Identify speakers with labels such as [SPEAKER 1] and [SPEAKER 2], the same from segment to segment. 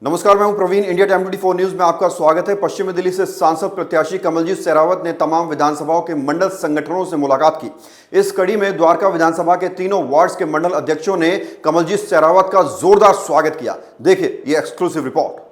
[SPEAKER 1] नमस्कार, मैं हूं प्रवीण। इंडिया टाइम 24 न्यूज में आपका स्वागत है। पश्चिमी दिल्ली से सांसद प्रत्याशी कमलजीत शेरावत ने तमाम विधानसभाओं के मंडल संगठनों से मुलाकात की। इस कड़ी में द्वारका विधानसभा के तीनों वार्ड्स के मंडल अध्यक्षों ने कमलजीत शेरावत का जोरदार स्वागत किया। देखिए ये एक्सक्लूसिव रिपोर्ट।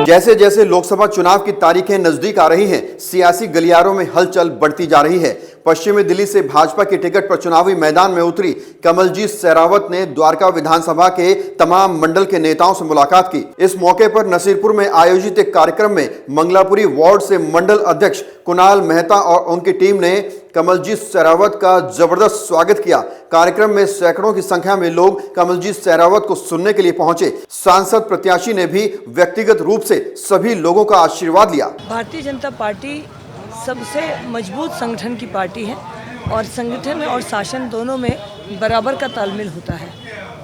[SPEAKER 1] जैसे जैसे लोकसभा चुनाव की तारीखें नजदीक आ रही हैं, सियासी गलियारों में हलचल बढ़ती जा रही है। पश्चिमी दिल्ली से भाजपा की टिकट पर चुनावी मैदान में उतरी कमलजीत शेरावत ने द्वारका विधानसभा के तमाम मंडल के नेताओं से मुलाकात की। इस मौके पर नसीरपुर में आयोजित एक कार्यक्रम में मंगलापुरी वार्ड से मंडल अध्यक्ष कुणाल मेहता और उनकी टीम ने कमलजीत शेरावत का जबरदस्त स्वागत किया। कार्यक्रम में सैकड़ों की संख्या में लोग कमलजीत शेरावत को सुनने के लिए पहुंचे। सांसद प्रत्याशी ने भी व्यक्तिगत रूप से सभी लोगों का आशीर्वाद लिया।
[SPEAKER 2] भारतीय जनता पार्टी सबसे मजबूत संगठन की पार्टी है और संगठन और शासन दोनों में बराबर का तालमेल होता है।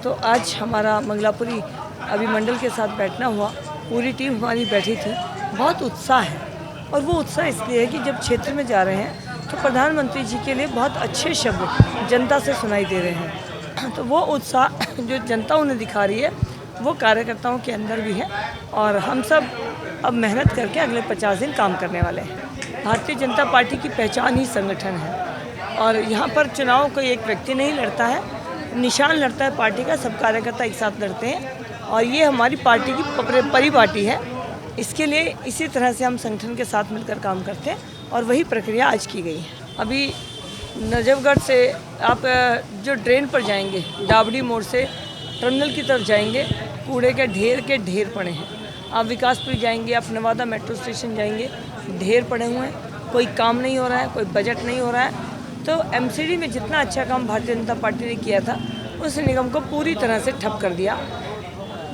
[SPEAKER 2] तो आज हमारा मंगलापुरी अभी मंडल के साथ बैठना हुआ, पूरी टीम हमारी बैठी थी। बहुत उत्साह है और वो उत्साह इसलिए है कि जब क्षेत्र में जा रहे हैं तो प्रधानमंत्री जी के लिए बहुत अच्छे शब्द जनता से सुनाई दे रहे हैं। तो वो उत्साह जो जनता उन्हें दिखा रही है वो कार्यकर्ताओं के अंदर भी है और हम सब अब मेहनत करके अगले 50 दिन काम करने वाले हैं। भारतीय जनता पार्टी की पहचान ही संगठन है और यहाँ पर चुनाव कोई एक व्यक्ति नहीं लड़ता है, निशान लड़ता है पार्टी का। सब कार्यकर्ता एक साथ लड़ते हैं और ये हमारी पार्टी की परिपाटी है। इसके लिए इसी तरह से हम संगठन के साथ मिलकर काम करते हैं और वही प्रक्रिया आज की गई है। अभी नजफगढ़ से आप जो ड्रेन पर जाएंगे, डाबड़ी मोड़ से टर्मिनल की तरफ जाएंगे, कूड़े के ढेर पड़े हैं। आप विकासपुरी जाएंगे, आप नवादा मेट्रो स्टेशन जाएंगे, ढेर पड़े हुए हैं। कोई काम नहीं हो रहा है, कोई बजट नहीं हो रहा है। तो एमसीडी में जितना अच्छा काम भारतीय जनता पार्टी ने किया था उस निगम को पूरी तरह से ठप कर दिया।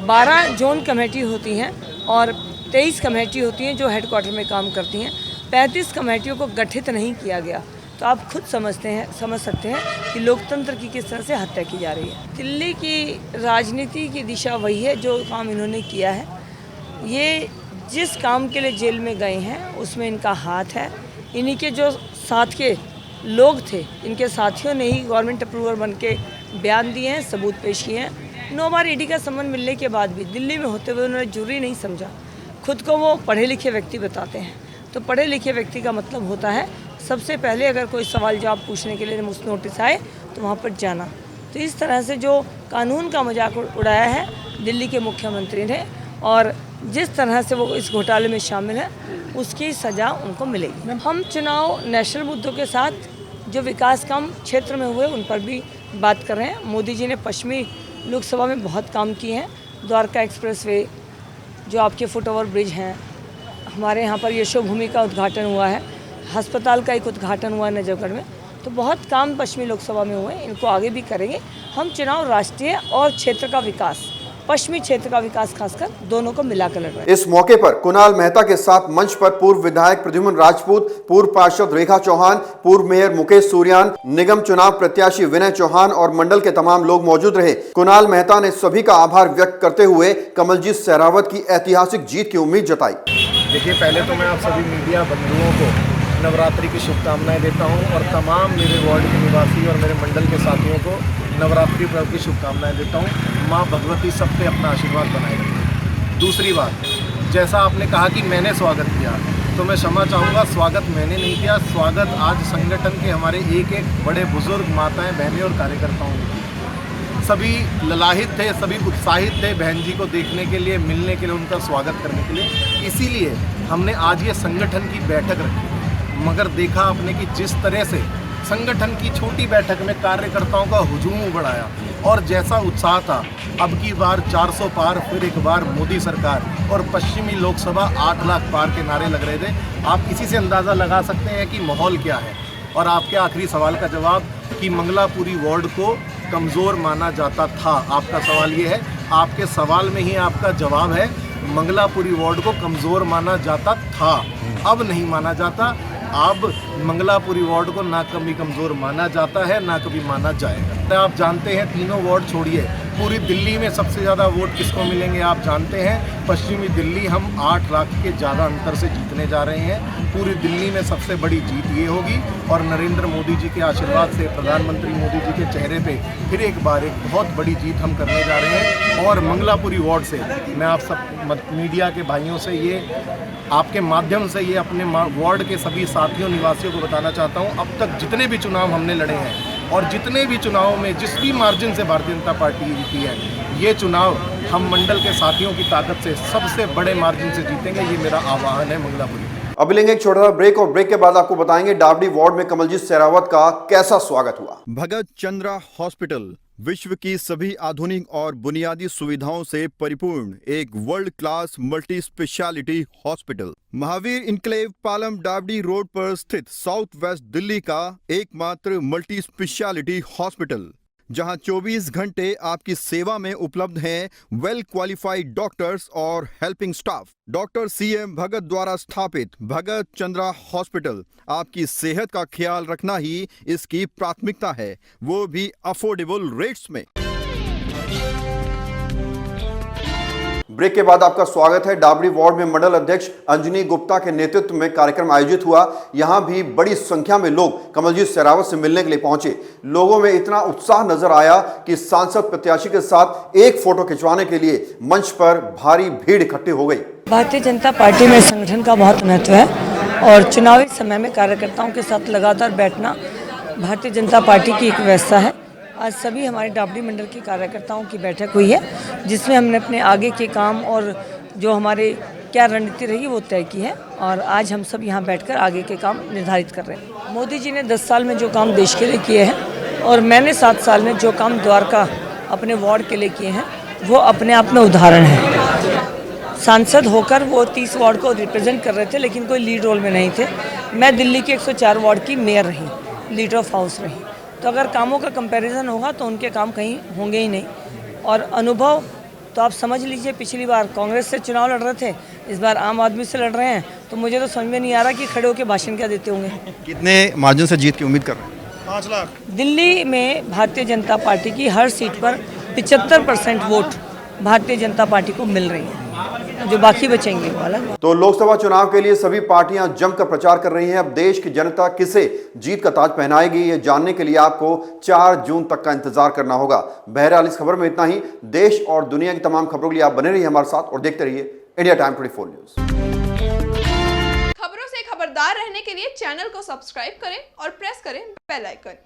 [SPEAKER 2] 12 जोन कमेटी होती हैं और 23 कमेटी होती हैं जो हेडक्वार्टर में काम करती हैं। 35 कमेटियों को गठित नहीं किया गया। तो आप खुद समझ सकते हैं कि लोकतंत्र की किस तरह से हत्या की जा रही है। दिल्ली की राजनीति की दिशा वही है जो काम इन्होंने किया है। ये जिस काम के लिए जेल में गए हैं उसमें इनका हाथ है। इन्हीं के जो साथ के लोग थे, इनके साथियों ने ही गवर्नमेंट अप्रूवर बन के बयान दिए हैं, सबूत पेश किए हैं। 9 बार ईडी का सम्मन मिलने के बाद भी दिल्ली में होते हुए उन्होंने जुर्री नहीं समझा। खुद को वो पढ़े लिखे व्यक्ति बताते हैं। तो पढ़े लिखे व्यक्ति का मतलब होता है सबसे पहले अगर कोई सवाल जवाब पूछने के लिए नोटिस आए तो वहाँ पर जाना। तो इस तरह से जो कानून का मजाक उड़ाया है दिल्ली के मुख्यमंत्री ने और जिस तरह से वो इस घोटाले में शामिल है उसकी सज़ा उनको मिलेगी। हम चुनाव नेशनल मुद्दों के साथ जो विकास काम क्षेत्र में हुए उन पर भी बात कर रहे हैं। मोदी जी ने पश्चिमी लोकसभा में बहुत काम किए हैं। द्वारका एक्सप्रेसवे, जो आपके फुट ओवर ब्रिज हैं, हमारे यहाँ पर यशोभूमि का उद्घाटन हुआ है, अस्पताल का एक उद्घाटन हुआ है नजफगढ़ में। तो बहुत काम पश्चिमी लोकसभा में हुए, इनको आगे भी करेंगे। हम चुनाव राष्ट्रीय और क्षेत्र का विकास, पश्चिमी क्षेत्र का विकास खासकर दोनों को मिलाकर लड़ रहे हैं।
[SPEAKER 1] इस मौके पर कुणाल मेहता के साथ मंच पर पूर्व विधायक प्रद्युम्न राजपूत, पूर्व पार्षद रेखा चौहान, पूर्व मेयर मुकेश सूर्यान, निगम चुनाव प्रत्याशी विनय चौहान और मंडल के तमाम लोग मौजूद रहे। कुणाल मेहता ने सभी का आभार व्यक्त करते हुए कमलजीत शेरावत की ऐतिहासिक जीत की उम्मीद जताई।
[SPEAKER 3] देखिए, पहले तो मैं आप सभी मीडिया बंधुओं को नवरात्रि की शुभकामनाएं देता हूं और तमाम मेरे वार्ड के निवासी और मेरे मंडल के साथियों को नवरात्रि पर्व की शुभकामनाएं देता हूं। माँ भगवती सब पे अपना आशीर्वाद बनाए रखें। दूसरी बात, जैसा आपने कहा कि मैंने स्वागत किया, तो मैं क्षमा चाहूँगा, स्वागत मैंने नहीं किया। स्वागत आज संगठन के हमारे एक बड़े बुजुर्ग माताएँ, बहनें और कार्यकर्ताओं ने। सभी ललाहित थे, सभी उत्साहित थे बहन जी को देखने के लिए, मिलने के लिए, उनका स्वागत करने के लिए। इसीलिए हमने आज ये संगठन की बैठक रखी। मगर देखा आपने कि जिस तरह से संगठन की छोटी बैठक में कार्यकर्ताओं का हुजूम बढ़ाया और जैसा उत्साह था, अब की बार 400 पार, फिर एक बार मोदी सरकार और पश्चिमी लोकसभा 8 लाख पार के नारे लग रहे थे। आप इसी से अंदाज़ा लगा सकते हैं कि माहौल क्या है। और आपके आखिरी सवाल का जवाब कि मंगलापुरी वार्ड को कमज़ोर माना जाता था, आपका सवाल ये है, आपके सवाल में ही आपका जवाब है। मंगलापुरी वार्ड को कमज़ोर माना जाता था। अब नहीं माना जाता। अब मंगलापुरी वार्ड को ना कभी कमज़ोर माना जाता है, ना कभी माना जाएगा। आप जानते हैं, तीनों वार्ड छोड़िए, पूरी दिल्ली में सबसे ज़्यादा वोट किसको मिलेंगे आप जानते हैं? पश्चिमी दिल्ली हम 8 लाख के ज़्यादा अंतर से जीतने जा रहे हैं। पूरी दिल्ली में सबसे बड़ी जीत ये होगी और नरेंद्र मोदी जी के आशीर्वाद से, प्रधानमंत्री मोदी जी के चेहरे पे फिर एक बार एक बहुत बड़ी जीत हम करने जा रहे हैं। और मंगलापुरी वार्ड से मैं आप सब मीडिया के भाइयों से, ये आपके माध्यम से ये अपने वार्ड के सभी साथियों, निवासियों को बताना चाहता हूँ, अब तक जितने भी चुनाव हमने लड़े हैं और जितने भी चुनावों में जिस भी मार्जिन से भारतीय जनता पार्टी जीती है, ये चुनाव हम मंडल के साथियों की ताकत से सबसे बड़े मार्जिन से जीतेंगे। ये मेरा आह्वान है मंगलापुरी।
[SPEAKER 1] अभी लेंगे एक छोटा सा ब्रेक और ब्रेक के बाद आपको बताएंगे डावडी वार्ड में कमलजीत सहरावत का कैसा स्वागत हुआ। भगत चंद्रा हॉस्पिटल विश्व की सभी आधुनिक और बुनियादी सुविधाओं से परिपूर्ण एक world class multi speciality hospital, Mahavir enclave Palam डावडी रोड पर स्थित साउथ वेस्ट दिल्ली का एकमात्र मल्टी स्पेशलिटी हॉस्पिटल, जहां 24 घंटे आपकी सेवा में उपलब्ध हैं वेल क्वालिफाइड डॉक्टर्स और हेल्पिंग स्टाफ। डॉक्टर CM भगत द्वारा स्थापित भगत चंद्रा हॉस्पिटल आपकी सेहत का ख्याल रखना ही इसकी प्राथमिकता है, वो भी अफोर्डेबल रेट्स में। ब्रेक के बाद आपका स्वागत है। डावडी वार्ड में मंडल अध्यक्ष अंजनी गुप्ता के नेतृत्व में कार्यक्रम आयोजित हुआ। यहां भी बड़ी संख्या में लोग कमलजीत सहरावत से मिलने के लिए पहुंचे। लोगों में इतना उत्साह नजर आया कि सांसद प्रत्याशी के साथ एक फोटो खिंचवाने के लिए मंच पर भारी भीड़ इकट्ठी हो गई।
[SPEAKER 2] भारतीय जनता पार्टी में संगठन का बहुत महत्व है और चुनावी समय में कार्यकर्ताओं के साथ लगातार बैठना भारतीय जनता पार्टी की एक व्यवस्था है। आज सभी हमारे डावडी मंडल के कार्यकर्ताओं की बैठक हुई है, जिसमें हमने अपने आगे के काम और जो हमारे क्या रणनीति रही वो तय की है और आज हम सब यहाँ बैठकर आगे के काम निर्धारित कर रहे हैं। मोदी जी ने 10 साल में जो काम देश के लिए किए हैं और मैंने 7 साल में जो काम द्वारका अपने वार्ड के लिए किए हैं, वो अपने आप में उदाहरण है। सांसद होकर वो 30 वार्ड को रिप्रेजेंट कर रहे थे, लेकिन कोई लीड रोल में नहीं थे। मैं दिल्ली के 104 वार्ड की मेयर रही, लीडर ऑफ हाउस रही। तो अगर कामों का कंपैरिजन होगा तो उनके काम कहीं होंगे ही नहीं। और अनुभव तो आप समझ लीजिए, पिछली बार कांग्रेस से चुनाव लड़ रहे थे, इस बार आम आदमी से लड़ रहे हैं, तो मुझे तो समझ में नहीं आ रहा कि खड़े होकर भाषण क्या देते होंगे।
[SPEAKER 1] कितने मार्जिन से जीत की उम्मीद कर रहे हैं?
[SPEAKER 3] 5 लाख।
[SPEAKER 2] दिल्ली में भारतीय जनता पार्टी की हर सीट पर 75% वोट भारतीय जनता पार्टी को मिल रही है, जो बाकी बचेंगे वो अलग।
[SPEAKER 1] तो लोकसभा चुनाव के लिए सभी पार्टियां जमकर प्रचार कर रही हैं। अब देश की जनता किसे जीत का ताज पहनाएगी, ये जानने के लिए आपको 4 जून तक का इंतजार करना होगा। बहरहाल इस खबर में इतना ही। देश और दुनिया की तमाम खबरों के लिए आप बने रहिए हमारे साथ और देखते रहिए इंडिया टाइम 24 न्यूज।
[SPEAKER 4] खबरों से खबरदार रहने के लिए चैनल को सब्सक्राइब करें और प्रेस करें बेल आइकन।